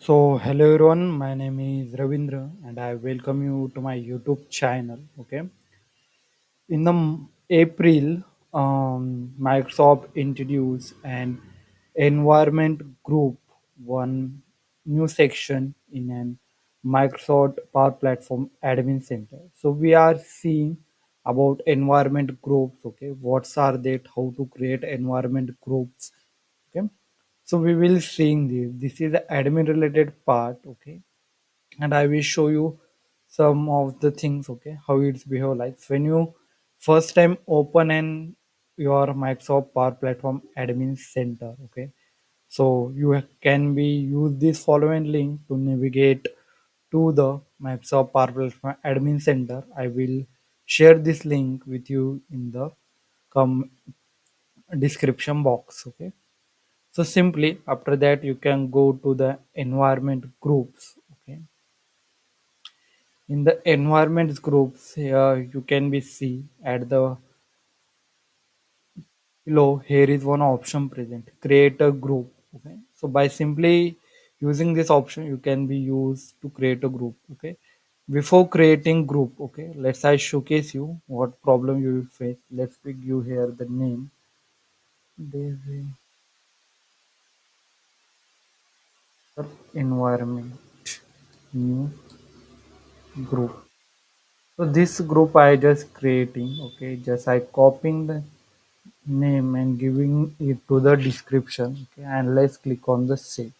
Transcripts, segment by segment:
Hello everyone, my name is Ravindra and I welcome you to my YouTube channel. Okay, in the April, Microsoft introduced an environment group, one new section in an Microsoft Power Platform Admin Center. So we are seeing about environment groups. Okay, what are they? How to create environment groups? Okay, so we will seeing this. This is the admin related part. Okay, and I will show you some of the things, okay, how it's behave like when you first time open an your Microsoft Power Platform Admin Center, okay. So you can be use this following link to navigate to the Microsoft Power Platform Admin Center. I will share this link with you in the com- description box, okay. So simply after that you can go to the environment groups, okay. In the environments groups here you can be see at the below here is one option present, create a group, okay. So by simply using this option you can be used to create a group, okay. Before creating group, okay, let's I showcase you what problem you will face. Let's pick you here the name Daisy environment new group. So this group I just creating, okay, just I copying the name and giving it to the description, okay, and let's click on the save.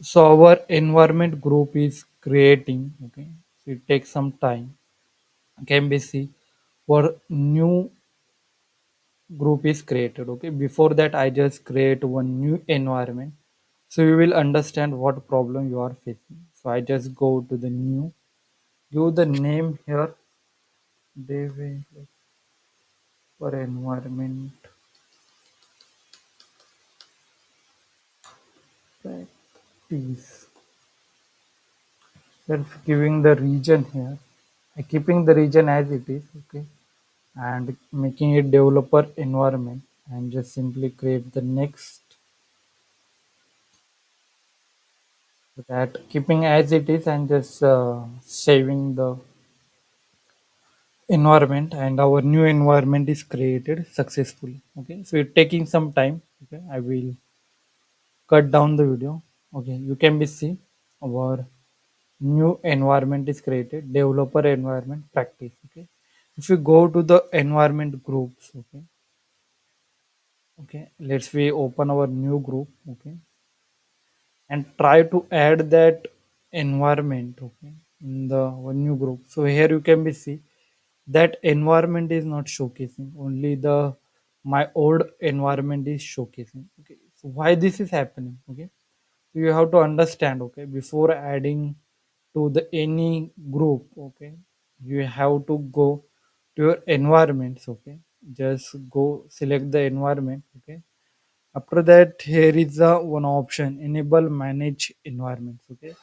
So our environment group is creating, okay. So it takes some time, can be see for new group is created, okay. Before that I just create one new environment, so you will understand what problem you are facing. So I just go to the new, give the name here, develop for environment practice. Then giving the region here, keeping the region as it is, okay, and making it developer environment, and just simply create the next that keeping as it is and just saving the environment, and our new environment is created successfully, okay. So it taking some time, okay. I will cut down the video, okay. You can be see our new environment is created, developer environment practice, okay. If you go to the environment groups, okay, okay, let's we open our new group, okay, and try to add that environment, okay, in the one new group. So here you can be see that environment is not showcasing, only the my old environment is showcasing, okay. So why this is happening, okay. You have to understand, okay, before adding to the any group, okay, you have to go to your environments, okay. Just go select the environment, okay. After that here is a one option, enable manage environments, okay.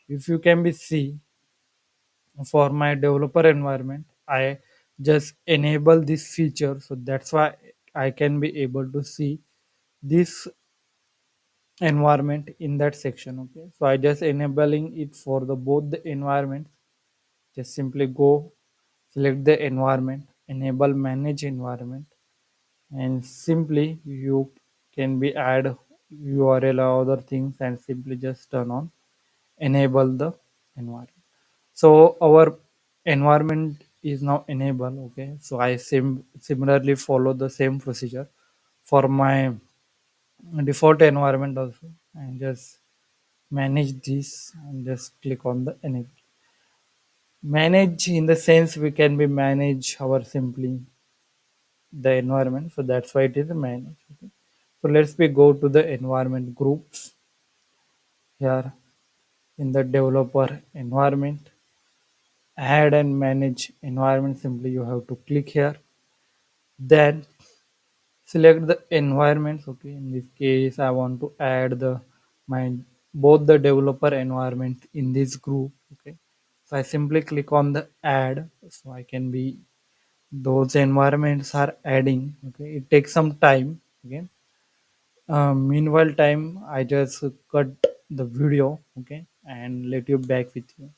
If you can be see for my developer environment I just enable this feature, so that's why I can be able to see this environment in that section, okay. So I just enabling it for the both the environments. Just simply go select the environment, enable manage environment, and simply you can be add url or other things and simply just turn on enable the environment. So our environment is now enabled, okay. So I similarly follow the same procedure for my default environment also, and just manage this and just click on the enable. Manage in the sense we can be manage our simply the environment, so that's why it is a manage, okay. So let's we go to the environment groups here in the developer environment, add and manage environment, simply you have to click here, then select the environments, okay. In this case I want to add the my both the developer environment in this group, okay. So I simply click on the add, so I can be those environments are adding, okay. It takes some time, okay. Meanwhile time I just cut the video, okay, and let you back with you.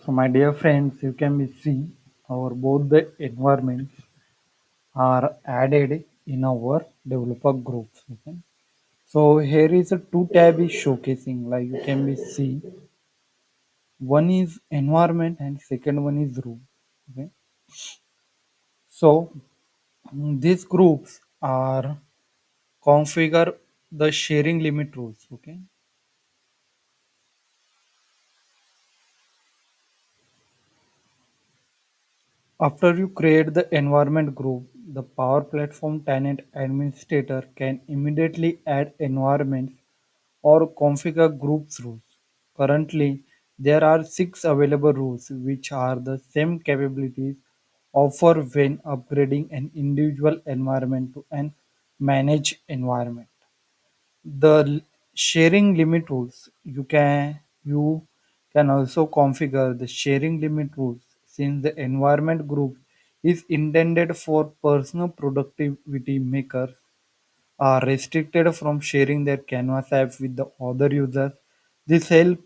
So my dear friends, you can be see our both the environments are added in our developer groups. Okay. So here is a two tab is showcasing, like you can be see one is environment and second one is room. Okay. So these groups are configure the sharing limit rules. Okay. After you create the environment group, the Power Platform tenant administrator can immediately add environments or configure groups rules. Currently, there are six available rules which are the same capabilities offered when upgrading an individual environment to an managed environment. The sharing limit rules you can also configure the sharing limit rules since the environment group is intended for personal productivity makers are restricted from sharing their Canvas app with the other users. This helps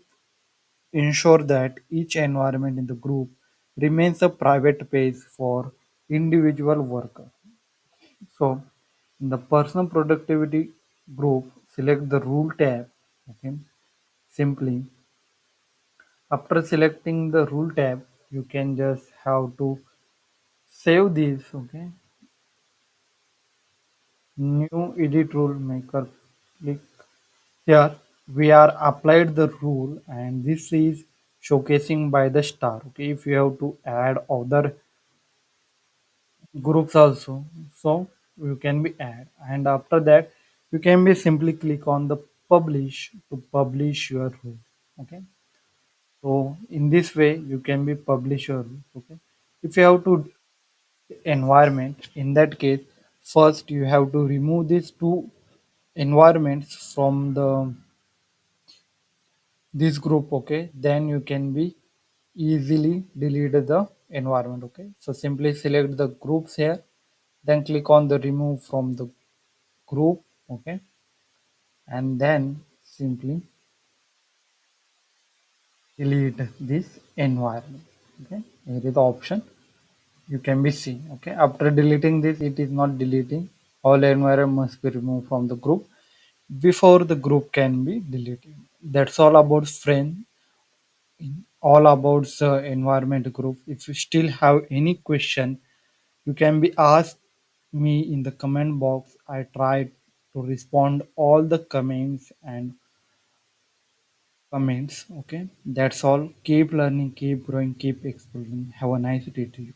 ensure that each environment in the group remains a private space for individual workers. So, in the personal productivity group, select the rule tab. Okay, simply after selecting the rule tab, you can just have to save this. Okay, new edit rule maker. Click here. We are applied the rule, and this is showcasing by the star. Okay, if you have to add other groups also, so you can be add, and after that you can be simply click on the publish to publish your rule. Okay, so in this way you can be publish your rule. Okay, if you have to environment, in that case first you have to remove these two environments from the this group. Okay, then you can be easily delete the environment. Okay, so simply select the groups here, then click on the remove from the group. Okay, and then simply delete this environment. Okay, here is the option you can be see. Okay, after deleting this, it is not deleting, all environment must be removed from the group before the group can be deleted. That's all about friend, all about the environment group. If you still have any question, you can be asked me in the comment box. I try to respond all the comments. Okay, that's all. Keep learning, keep growing, keep exploring. Have a nice day to you.